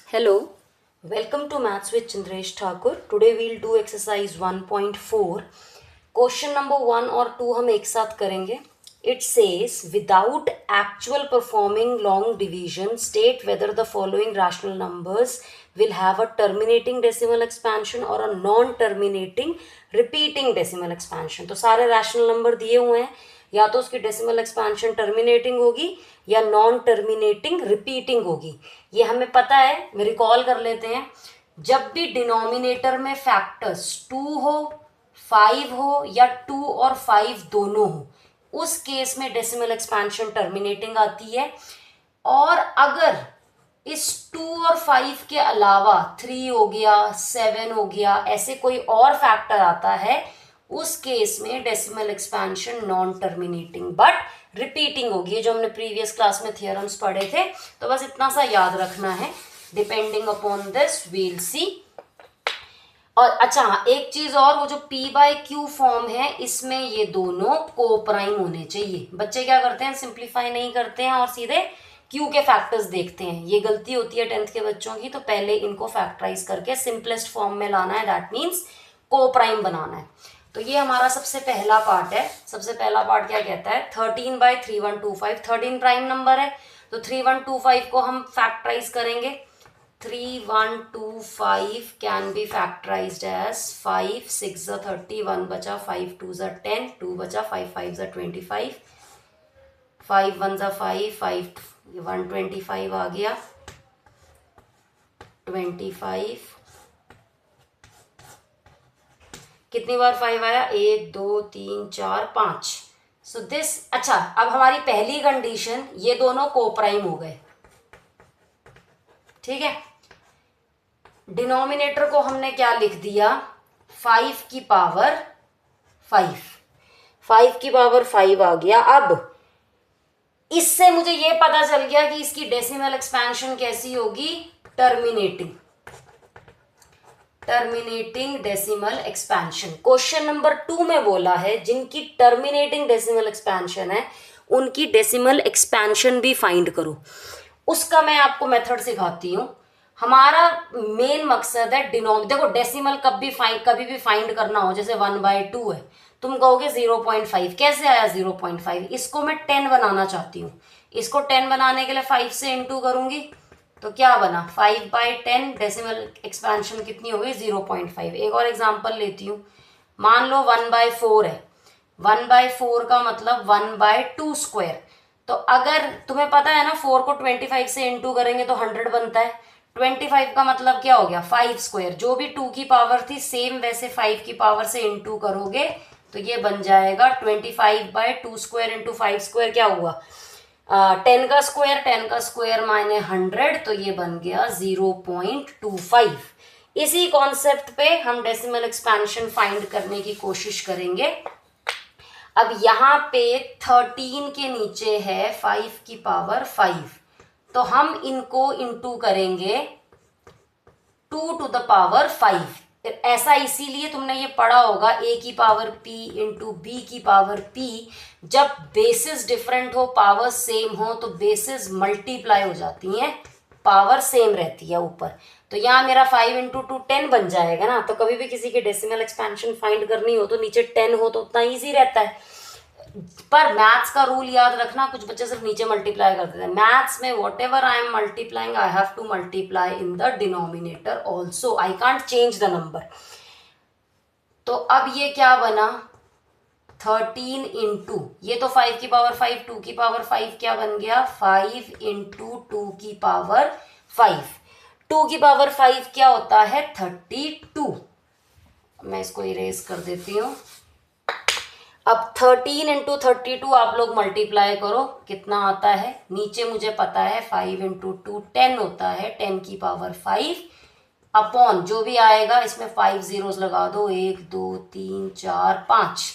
Hello, welcome to Maths with Chandresh Thakur. Today we'll do exercise 1.4. Question number 1 और 2 हम एक साथ करेंगे. It says, without actual performing long division, state whether the following rational numbers will have a terminating decimal expansion or a non-terminating repeating decimal expansion. तो सारे rational number दिए हुए हैं, या तो उसकी डेसिमल एक्सपेंशन टर्मिनेटिंग होगी या नॉन टर्मिनेटिंग रिपीटिंग होगी. ये हमें पता है, रिकॉल कर लेते हैं. जब भी डिनोमिनेटर में फैक्टर्स 2 हो, 5 हो या 2 और 5 दोनों हो, उस केस में डेसिमल एक्सपेंशन टर्मिनेटिंग आती है. और अगर इस 2 और 5 के अलावा 3 हो गया, 7 हो गया, ऐसे कोई और फैक्टर आता है, उस केस में decimal expansion non terminating but repeating होगी. जो हमने प्रीवियस क्लास में थियरम्स पढ़े थे, तो बस इतना सा याद रखना है. डिपेंडिंग अपॉन दिस वील सी. और अच्छा, एक चीज और, वो जो P बाय Q फॉर्म है, इसमें ये दोनों को प्राइम होने चाहिए. बच्चे क्या करते हैं, सिंप्लीफाई नहीं करते हैं और सीधे Q के फैक्टर्स देखते हैं. ये गलती होती है 10th के बच्चों की. तो पहले इनको फैक्टराइज करके सिंपलेस्ट फॉर्म में लाना है. दैट मीन्स को प्राइम बनाना है. तो ये हमारा सबसे पहला पार्ट है. सबसे पहला पार्ट क्या कहता है, 13/3125 13 प्राइम नंबर है. तो 3125 को हम फैक्टराइज करेंगे. 3125 कैन बी फैक्टराइज्ड एज 5 6 30, 1 बचा, 5 2 10, 2 बचा, 5 5 25, 5 1 5, 5 125 आ गया, 25. कितनी बार 5 आया, 1 2 3 4 5. So this. अच्छा, अब हमारी पहली कंडीशन, ये दोनों कोप्राइम हो गए. ठीक है. डिनोमिनेटर को हमने क्या लिख दिया, 5 की पावर 5. 5 की पावर 5 आ गया. अब इससे मुझे ये पता चल गया कि इसकी डेसिमल एक्सपेंशन कैसी होगी, terminating decimal expansion. Question number 2 में बोला है जिनकी टर्मिनेटिंग डेसिमल एक्सपेंशन है, उनकी डेसिमल एक्सपेंशन भी फाइंड करो. उसका मैं आपको मेथड सिखाती हूँ. हमारा मेन मकसद है देखो, डेसिमल कभी भी फाइंड करना हो, जैसे 1/2 है, तुम कहोगे 0.5. कैसे आया 0.5? इसको मैं 10 बनाना चाहती हूँ. इसको 10 बनाने के लिए 5 से इंटू करूंगी, तो क्या बना, 5/10. डेसिमल एक्सपेंशन कितनी हो गई, 0.5. एक और एग्जांपल लेती हूँ. मान लो 1/4 है. 1/4 का मतलब 1/2 स्क्वायर. तो अगर तुम्हें पता है ना, 4 को 25 से इंटू करेंगे तो 100 बनता है. 25 का मतलब क्या हो गया, 5 स्क्वायर. जो भी 2 की पावर थी, सेम वैसे 5 की पावर से इंटू करोगे तो ये बन जाएगा 25/2 स्क्वायर इंटू 5 स्क्वायर. क्या हुआ, 10 का स्क्वायर. 10 का स्क्वायर माने 100, तो ये बन गया 0.25. इसी कॉन्सेप्ट पे हम डेसिमल एक्सपेंशन फाइंड करने की कोशिश करेंगे. अब यहाँ पे 13 के नीचे है 5 की पावर 5, तो हम इनको इंटू करेंगे 2 टू द पावर 5. ऐसा इसीलिए तुमने ये पढ़ा होगा, a की पावर p इंटू b की पावर p. जब बेसिस डिफरेंट हो, पावर सेम हो, तो बेसिस मल्टीप्लाई हो जाती हैं, पावर सेम रहती है ऊपर. तो यहाँ मेरा 5 इंटू 2 10 बन जाएगा ना. तो कभी भी किसी की डेसिमल एक्सपेंशन फाइंड करनी हो तो नीचे 10 हो तो उतना ईजी रहता है. पर मैथ्स का रूल याद रखना, कुछ बच्चे सिर्फ नीचे मल्टीप्लाई करते हैं. मैथ्स में what ever I am multiplying, I have to multiply in the denominator also. I can't change the number. तो अब ये क्या बना, 13 इंटू, ये तो 5 की पावर 5, 2 की पावर 5 क्या बन गया, 5 इंटू 2 की पावर 5. 2 की पावर 5 क्या होता है, 32. मैं इसको इरेज कर देती हूँ. अब 13 इंटू 32 आप लोग मल्टीप्लाई करो, कितना आता है. नीचे मुझे पता है 5 इंटू 2 10 होता है, 10 की पावर 5 अपॉन जो भी आएगा, इसमें 5 जीरोस लगा दो, 1 2 3 4 5.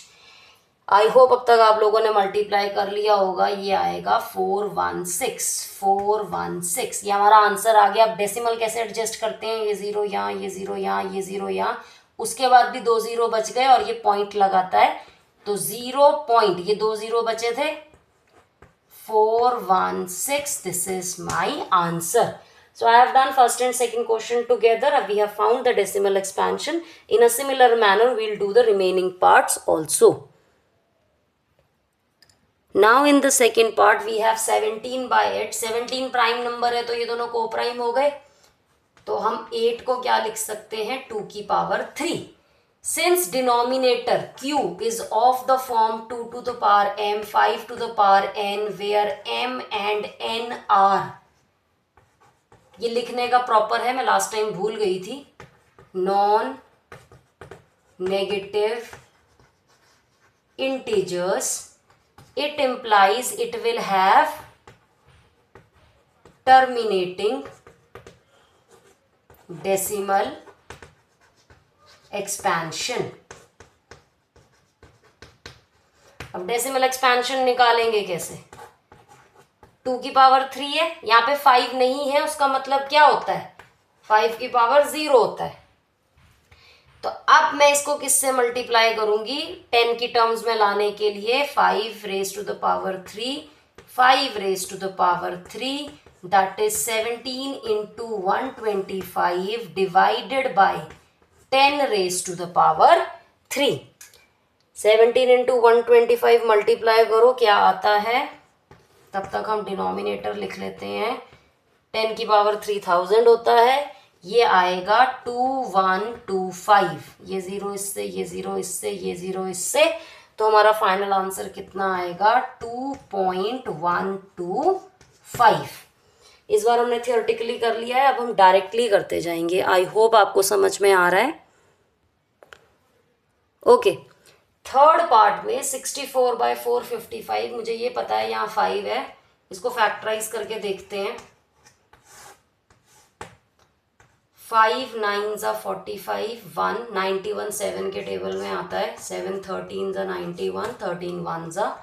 आई होप अब तक आप लोगों ने मल्टीप्लाई कर लिया होगा. ये आएगा 416. ये हमारा आंसर आ गया. अब डेसिमल कैसे एडजस्ट करते हैं, ये 0 यहाँ, ये 0 यहाँ, ये 0 यहाँ, उसके बाद भी 2 0 बच गए और ये पॉइंट लगाता है. तो 0 पॉइंट, ये 2 0 बचे थे, 416. This is my answer. So I have done first and second question together. We have found the decimal expansion. In a similar manner, we'll do the remaining parts also. Now in the second part, we have 17 by 8. 17 prime number है तो ये दोनों को prime हो गए, तो हम 8 को क्या लिख सकते हैं, 2 की power 3. Since denominator q is of the form 2 to the power m, 5 to the power n, where m and n are, ये लिखने का प्रॉपर है, मैं लास्ट टाइम भूल गई थी, non negative integers, it implies it will have terminating decimal expansion. अब decimal expansion निकालेंगे कैसे, 2 की पावर 3 है, यहाँ पे 5 नहीं है, उसका मतलब क्या होता है, 5 की पावर 0 होता है. तो अब मैं इसको किससे मल्टीप्लाई करूंगी, 10 की टर्म्स में लाने के लिए 5 raise to the power 3, 5 raise to the power 3, that is 17 into 125 divided by 10 raise to the power 3. 17 into 125 multiply करो, क्या आता है, तब तक हम डिनोमिनेटर लिख लेते हैं, 10 की पावर 3000 होता है, ये आएगा 2125, ये 0 इससे, ये 0 इससे, ये 0 इससे, तो हमारा फाइनल आंसर कितना आएगा, 2.125. इस बार हमने थियोरेटिकली कर लिया है, अब हम डायरेक्टली करते जाएंगे. आई होप आपको समझ में आ रहा है. ओके, थर्ड पार्ट में 64 बाय 455, मुझे ये पता है यहाँ 5 है, इसको फैक्टराइज करके देखते हैं. 5 9 ज़ा 45, 1 91 7 के टेबल में आता है, 7 13 ज़ा 91, 13 1 ज़ा,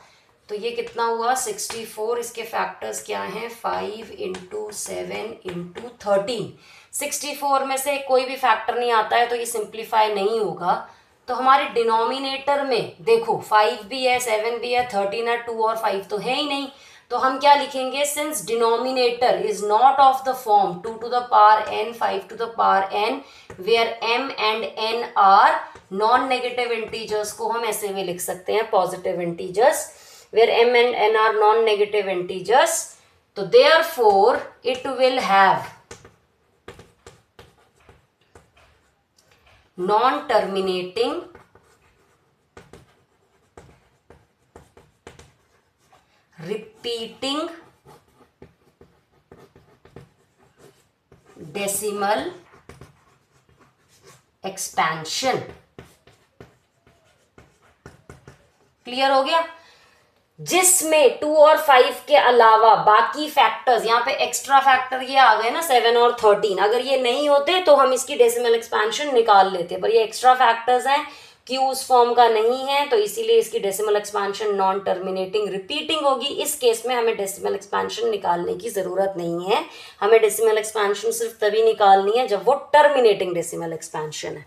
तो ये कितना हुआ 64. इसके फैक्टर्स क्या हैं, 5 इंटू 7 इंटू 13. 64 में से कोई भी फैक्टर नहीं आता है तो ये सिंप्लीफाई नहीं होगा. तो हमारे डिनोमिनेटर में देखो 5 भी है, 7 भी है, 13 है, 2 और 5 तो है ही नहीं, तो हम क्या लिखेंगे, since denominator is not of the form 2 to the power n, 5 to the power n, where m and n are non negative integers, को हम ऐसे में लिख सकते हैं positive integers, where m and n are non negative integers, तो therefore it will have non terminating repeating decimal expansion. Clear हो गया, जिसमें 2 और 5 के अलावा बाकी फैक्टर्स, यहाँ पे एक्स्ट्रा फैक्टर ये आ गए ना 7 और 13, अगर ये नहीं होते तो हम इसकी डेसिमल एक्सपेंशन निकाल लेते, पर ये एक्स्ट्रा फैक्टर्स हैं, क्यू उस फॉर्म का नहीं है, तो इसीलिए इसकी decimal expansion non terminating repeating होगी. इस केस में हमें डेसिमल एक्सपेंशन निकालने की जरूरत नहीं है, हमें डेसिमल एक्सपेंशन सिर्फ तभी निकालनी है जब वो टर्मिनेटिंग डेसिमल एक्सपेंशन है.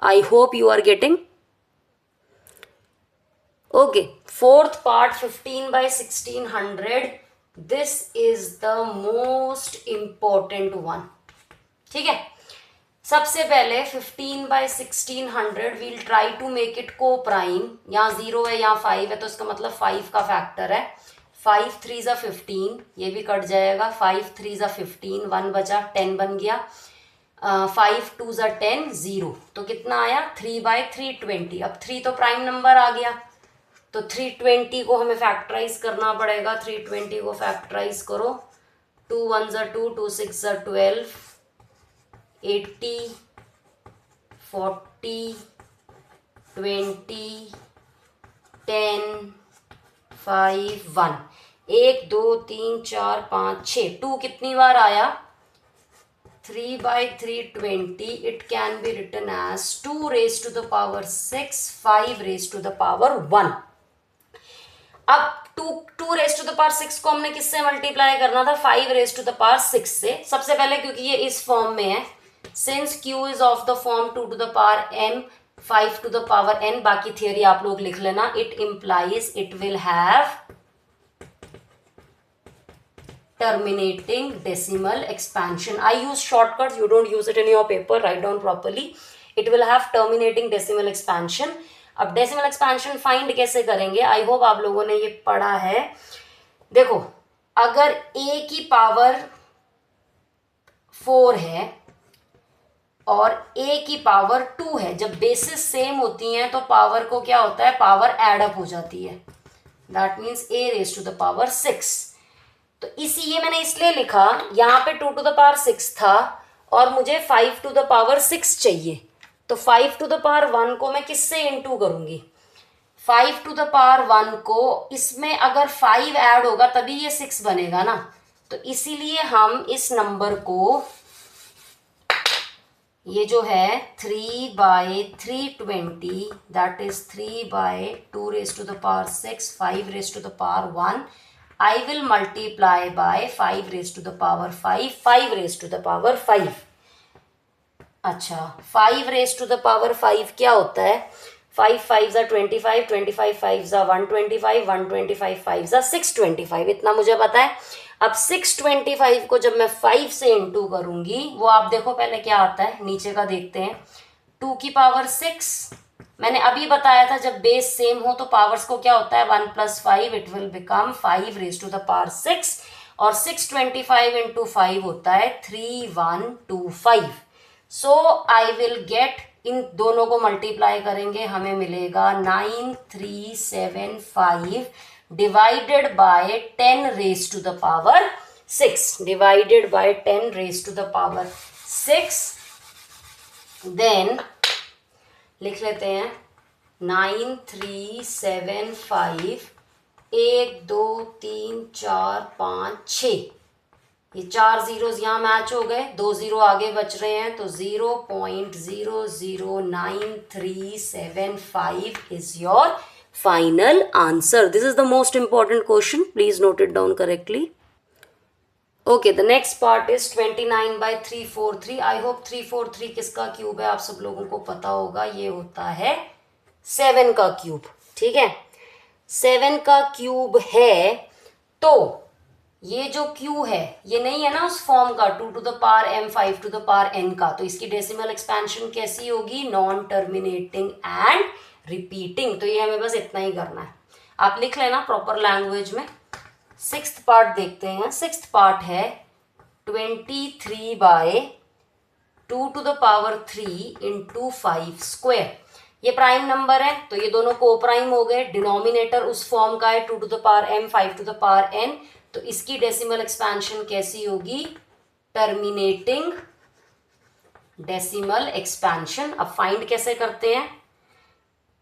I hope you are getting. Okay, fourth part 15 by 1600, this is the most important one. ठीक है, सबसे पहले 15 by 1600 will try to make it को प्राइम. यहाँ 0 है, यहाँ 5 है, तो इसका मतलब 5 का फैक्टर है. 5 3 ज़ा 15, ये भी कट जाएगा, 5 3 ज़ा 15, 1 बचा, 10 बन गया, 5 2 ज़ा 10, 0, तो कितना आया 3 by 320. अब 3 तो प्राइम नंबर आ गया, तो 320 को हमें फैक्टराइज करना पड़ेगा. 320 को फैक्टराइज करो, 2 1 ज़ा 2, 2 6 ज़ा 12, 80 40 20 10 5 1, 1 2 3 4 5 6, 2 कितनी बार आया, 3 by 320. It can be written as 2 raised to the power 6, 5 raised to the power 1. अब 2 raised to the power 6 को हमने किससे मल्टीप्लाई करना था, 5 raised to the power 6 से. सबसे पहले क्योंकि ये इस फॉर्म में है, since q is of the form 2 to the power m, 5 to the power n, बाकी थियरी आप लोग लिख लेना, it implies it will have terminating decimal expansion. I use shortcuts, you don't use it in your paper, write down properly. It will have terminating decimal expansion. अब decimal expansion find कैसे करेंगे, I hope आप लोगों ने ये पढ़ा है. देखो, अगर a की पावर 4 है और a की पावर 2 है, जब बेसिस सेम होती हैं तो पावर को क्या होता है, पावर एड अप हो जाती है. That means a raise to the power 6. तो इसी ये मैंने इसलिए लिखा, यहाँ पे 2 टू द पावर 6 था और मुझे 5 टू द पावर 6 चाहिए. तो 5 टू द पावर 1 को मैं किससे इंटू करूंगी, 5 टू द पावर 1 को, इसमें अगर 5 ऐड होगा तभी ये 6 बनेगा ना. तो इसीलिए हम इस नंबर को, ये जो है 3/320, that is 3/2 raise to the power 6, 5 raise to the power 1, I will multiply by 5 raised to the power 5, 5 raised to the power 5. अच्छा, 5 raised to the power 5 क्या होता है, 5 5 जा 25, 25 5 जा 125, 125 5 जा 625, इतना मुझे पता है. अब 625 को जब मैं 5 से इंटू करूंगी, वो आप देखो पहले क्या आता है, नीचे का देखते हैं. 2 की पावर 6, मैंने अभी बताया था जब बेस सेम हो तो पावर्स को क्या होता है, 1 + 5, it will become 5 raise to the power 6, और 625 इंटू 5 होता है 3125. सो आई विल गेट, इन दोनों को मल्टीप्लाई करेंगे, हमें मिलेगा 9375 divided by 10 raise to the power 6, divided by 10 raise to the power 6. Then लिख लेते हैं 9375, 1 2 3 4 5 6, ये 4 जीरोज यहाँ मैच हो गए, 2 जीरो आगे बच रहे हैं, तो 0.009375 is your final answer. This is the most important question, please note it down correctly. Okay, the next part is 29/343. I hope 343 किसका क्यूब है आप सब लोगों को पता होगा, ये होता है 7 का क्यूब. ठीक है, 7 का क्यूब है, तो ये जो क्यू है ये नहीं है ना उस फॉर्म का 2 to the power m 5 to the power n का, तो इसकी डेसिमल एक्सपेंशन कैसी होगी, नॉन टर्मिनेटिंग एंड रिपीटिंग. तो ये हमें बस इतना ही करना है, आप लिख लेना प्रॉपर लैंग्वेज में. 6th पार्ट देखते हैं. 6th पार्ट है 23/2 to the power 3 into 5 square. ये प्राइम नंबर है तो ये दोनों को प्राइम हो गए, डिनोमिनेटर उस फॉर्म का है 2 to the power m 5 to the power n, तो इसकी डेसिमल एक्सपेंशन कैसी होगी, टर्मिनेटिंग डेसिमल एक्सपेंशन. अब फाइंड कैसे करते हैं,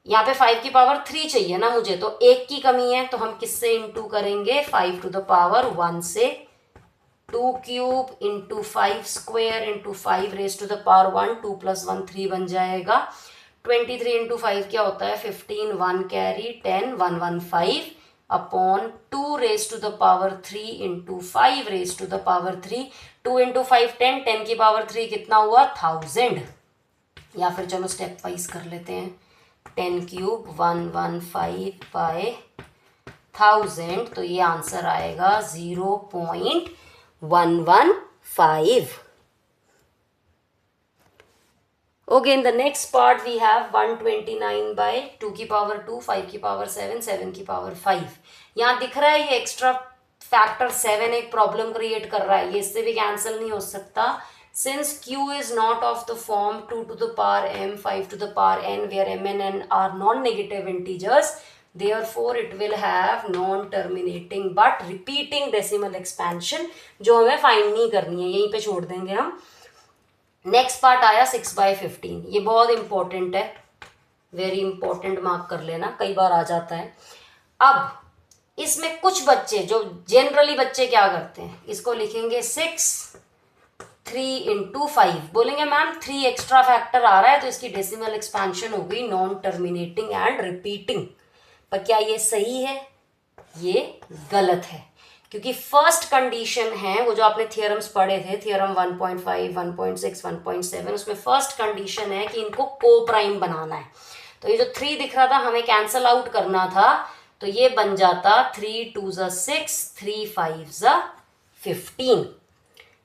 यहाँ पे 5 की पावर 3 चाहिए ना मुझे, तो 1 की कमी है, तो हम किससे इंटू करेंगे, 5 टू द पावर 1 से. 2 cube into 5 square into 5 raise to the power 1, 2 + 1 3 बन जाएगा. 23 इंटू 5 क्या होता है, 15, 1 carry 10, 115 upon 2 raise to the power 3 into 5 raise to the power 3. 2 into 5 10, 10 की पावर 3 कितना हुआ, 1000. या फिर चलो स्टेप वाइज कर लेते हैं. 10 क्यूब 115/1000, तो ये आंसर आएगा 0.115. Okay, in the next part we have 129/2 की पावर 2, 5 की पावर 7, 7 की पावर 5. यहाँ दिख रहा है ये एक्स्ट्रा फैक्टर 7 एक प्रॉब्लम क्रिएट कर रहा है, ये इससे भी कैंसिल नहीं हो सकता. Since q is not of the form 2 to the power m 5 to the power n, where m and n are non-negative integers, therefore it will have non-terminating but repeating decimal expansion, जो हमें find नहीं करनी है, यहीं पे छोड़ देंगे हम. नेक्स्ट पार्ट आया 6/15. ये बहुत इंपॉर्टेंट है, वेरी इंपॉर्टेंट, मार्क कर लेना, कई बार आ जाता है. अब इसमें कुछ बच्चे, जो जनरली बच्चे क्या करते हैं, इसको लिखेंगे 6 3 इंटू 5, बोलेंगे मैम 3 एक्स्ट्रा फैक्टर आ रहा है तो इसकी डेसिमल एक्सपेंशन हो गई नॉन टर्मिनेटिंग एंड रिपीटिंग. पर क्या ये सही है, ये गलत है, क्योंकि फर्स्ट कंडीशन है वो जो आपने थियरम्स पढ़े थे, थियरम 1.5 1.6 1.7, उसमें फर्स्ट कंडीशन है कि इनको को प्राइम बनाना है. तो ये जो 3 दिख रहा था हमें कैंसल आउट करना था, तो ये बन जाता 3 2 6, 3 5 15।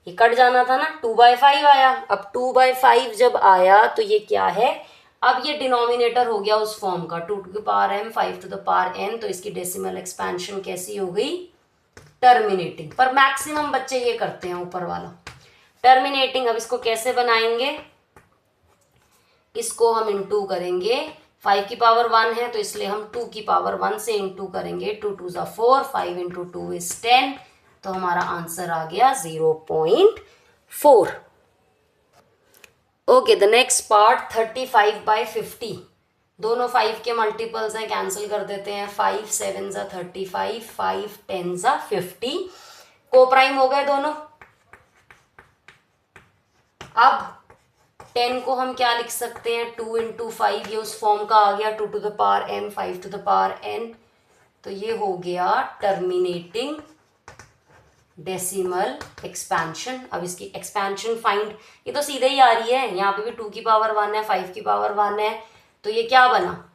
ये कट जाना था ना, 2/5 आया। अब 2/5 जब आया तो ये क्या है, अब ये डिनोमिनेटर हो गया उस फॉर्म का 2 to the power m 5 to the power n, तो इसकी डेसिमल एक्सपेंशन कैसी हो गई, टर्मिनेटिंग। पर मैक्सिमम बच्चे ये करते हैं ऊपर वाला टर्मिनेटिंग। अब इसको कैसे बनाएंगे, इसको हम इंटू करेंगे, 5 की पावर 1 है तो इसलिए हम 2 की पावर 1 से इंटू करेंगे, 2 2 ज़ा 4, 5 इंटू 2 इज 10, तो हमारा आंसर आ गया 0.4। Okay, the next part 35/50। दोनों 5 के मल्टीपल्स हैं, कैंसिल कर देते हैं। 5 7 ज़ा 35, 5 10 ज़ा 50, को प्राइम हो गए दोनों। अब 10 को हम क्या लिख सकते हैं, 2 इंटू 5, ये उस फॉर्म का आ गया, 2 to the power m 5 to the power n, तो ये हो गया टर्मिनेटिंग डेसिमल एक्सपेंशन। अब इसकी एक्सपेंशन फाइंड, ये तो सीधे ही आ रही है, यहाँ पे भी 2 की पावर 1 है, 5 की पावर 1 है, तो ये क्या बना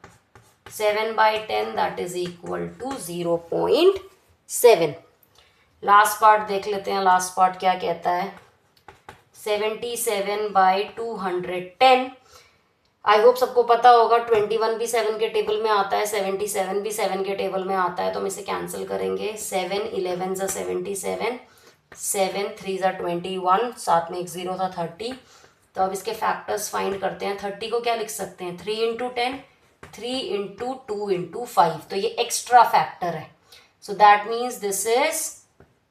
7/10, that is equal to 0.7। Last part देख लेते हैं, लास्ट पार्ट क्या कहता है, 77/210। आई होप सबको पता होगा, 21 भी 7 के टेबल में आता है, 77 भी 7 के टेबल में आता है, तो हम इसे कैंसिल करेंगे। 7 11 ज़ा 77, 7 3 ज़ा 21, साथ में एक 0 था 30। तो अब इसके फैक्टर्स फाइंड करते हैं। 30 को क्या लिख सकते हैं, 3 इंटू 10, 3 इंटू 2 इंटू 5, तो ये एक्स्ट्रा फैक्टर है। So that means this is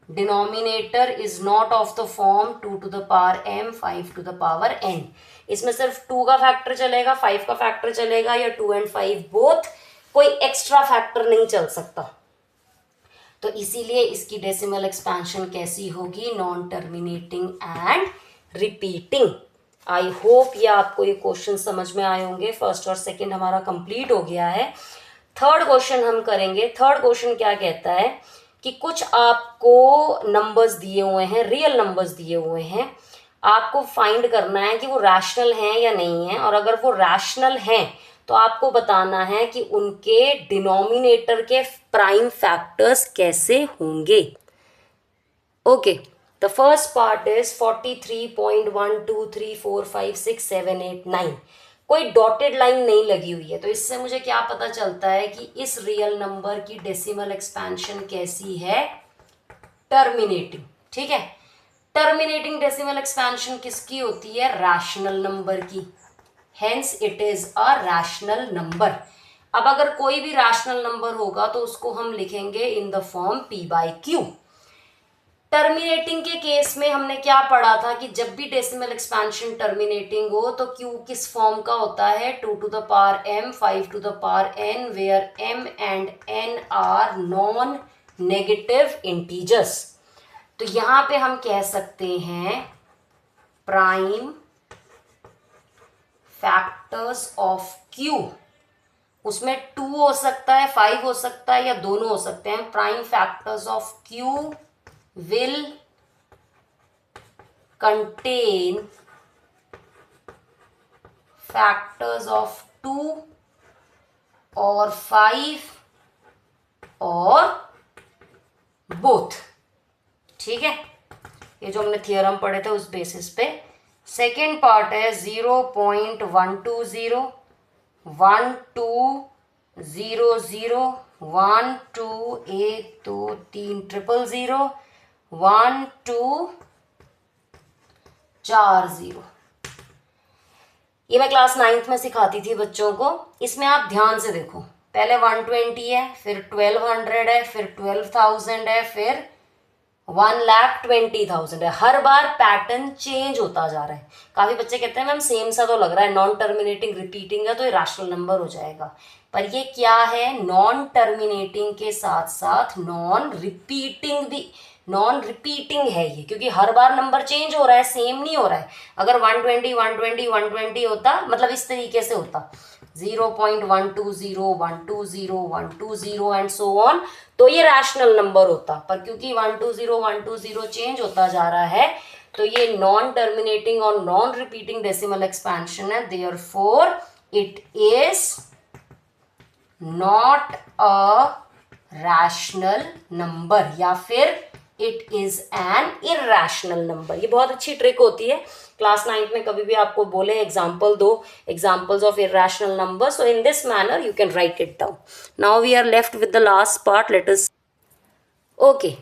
denominator is not of the form 2 to the power m 5 to the power n। इसमें सिर्फ 2 का फैक्टर चलेगा, 5 का फैक्टर चलेगा, या 2 एंड 5 बोथ, कोई एक्स्ट्रा फैक्टर नहीं चल सकता। तो इसीलिए इसकी डेसिमल एक्सपेंशन कैसी होगी, non terminating and repeating. I hope ये आपको ये क्वेश्चन समझ में आए होंगे। फर्स्ट और सेकंड हमारा कंप्लीट हो गया है। थर्ड क्वेश्चन हम करेंगे। थर्ड क्वेश्चन क्या कहता है कि कुछ आपको नंबर्स दिए हुए हैं, रियल नंबर्स दिए हुए हैं, आपको फाइंड करना है कि वो रैशनल हैं या नहीं है, और अगर वो रैशनल हैं तो आपको बताना है कि उनके डिनोमिनेटर के प्राइम फैक्टर्स कैसे होंगे। Okay, the first part is 43.123456789। कोई डॉटेड लाइन नहीं लगी हुई है, तो इससे मुझे क्या पता चलता है कि इस रियल नंबर की डेसिमल एक्सपेंशन कैसी है, टर्मिनेटिंग। ठीक है, टर्मिनेटिंग डेसिमल एक्सपेंशन किसकी होती है, रैशनल नंबर की, hence it is a rational number. अब अगर कोई भी रैशनल नंबर होगा तो उसको हम लिखेंगे in the form p/q। Terminating के केस में हमने क्या पढ़ा था कि जब भी डेसिमल एक्सपेंशन टर्मिनेटिंग हो तो q किस फॉर्म का होता है, 2 to the power m 5 to the power n, where m and n are non negative integers. तो यहां पे हम कह सकते हैं प्राइम फैक्टर्स ऑफ q, उसमें 2 हो सकता है, 5 हो सकता है, या दोनों हो सकते हैं। Prime factors of q will contain factors of 2 or 5 or both। ठीक है, ये जो हमने थियरम पढ़े थे उस बेसिस पे। सेकेंड पार्ट है 0.120 1200 1 2 1 2 3 000 1 2 4 0। ये मैं क्लास 9th में सिखाती थी बच्चों को। इसमें आप ध्यान से देखो, पहले 120 है, फिर 1200 है, फिर 12,000 है, फिर 1,20,000 है। हर बार पैटर्न चेंज होता जा रहा है। काफी बच्चे कहते हैं मैम सेम सा तो लग रहा है, नॉन टर्मिनेटिंग रिपीटिंग है तो ये रैशनल नंबर हो जाएगा, पर ये क्या है, नॉन टर्मिनेटिंग के साथ साथ नॉन रिपीटिंग है ये, क्योंकि हर बार नंबर चेंज हो रहा है, सेम नहीं हो रहा है। अगर 120 120 120 होता, मतलब इस तरीके से होता 0.120 120 120 एंड सो ऑन, तो ये रैशनल नंबर होता। पर क्योंकि 120 120 चेंज होता जा रहा है तो ये नॉन टर्मिनेटिंग और नॉन रिपीटिंग डेसिमल एक्सपेंशन है, therefore it is not a rational number, या फिर it is an irrational number. ये बहुत अच्छी ट्रिक होती है, क्लास 9th में कभी भी आपको बोले एग्जाम्पल दो, examples of irrational number, so in this manner you can write it down. Now we are left with the last part, let us okay.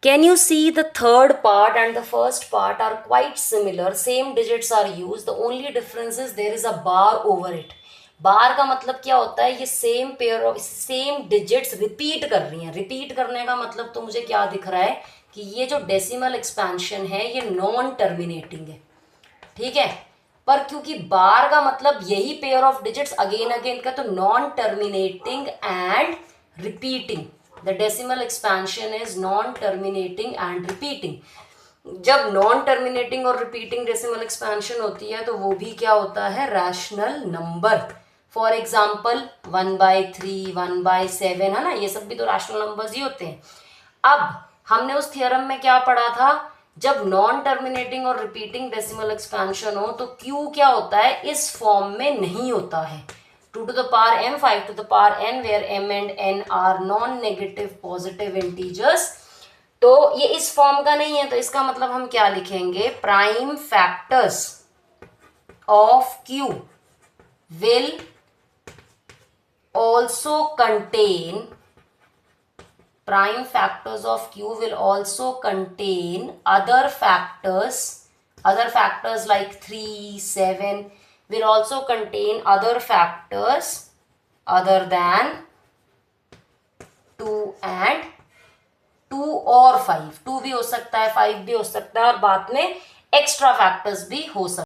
Can you see the third part and the first part are quite similar, same digits are used, the only difference is there is a bar over it। बार का मतलब क्या होता है, ये same pair of same digits repeat कर रही हैं। Repeat करने का मतलब तो मुझे क्या दिख रहा है कि ये जो डेसिमल एक्सपेंशन है ये नॉन टर्मिनेटिंग है, ठीक है। पर क्योंकि बार का मतलब यही pair of digits again again का, तो non terminating and repeating, the decimal expansion is non terminating and repeating. जब नॉन टर्मिनेटिंग और रिपीटिंग डेसिमल एक्सपेंशन होती है तो वो भी क्या होता है, रैशनल नंबर। फॉर एग्जाम्पल 1/3, 1/7 है ना, ये सब भी तो रैशनल नंबर्स ही होते हैं। अब हमने उस थियरम में क्या पढ़ा था, जब नॉन टर्मिनेटिंग और रिपीटिंग डेसिमल एक्सपेंशन हो तो क्यू क्या होता है, इस फॉर्म में नहीं होता है। 2 to the power m, 5 to the power n, where m and n are non-negative positive integers। तो ये इस फॉर्म का नहीं है, तो इसका मतलब हम क्या लिखेंगे, prime factors of q will also contain, prime factors of q will also contain other factors like 3, 7 will also contain other factors other than 2 and 2 और 5। 2 भी हो सकता है, 5 भी हो सकता है, और बाद में एक्स्ट्रा फैक्टर्स भी हो सकते हैं।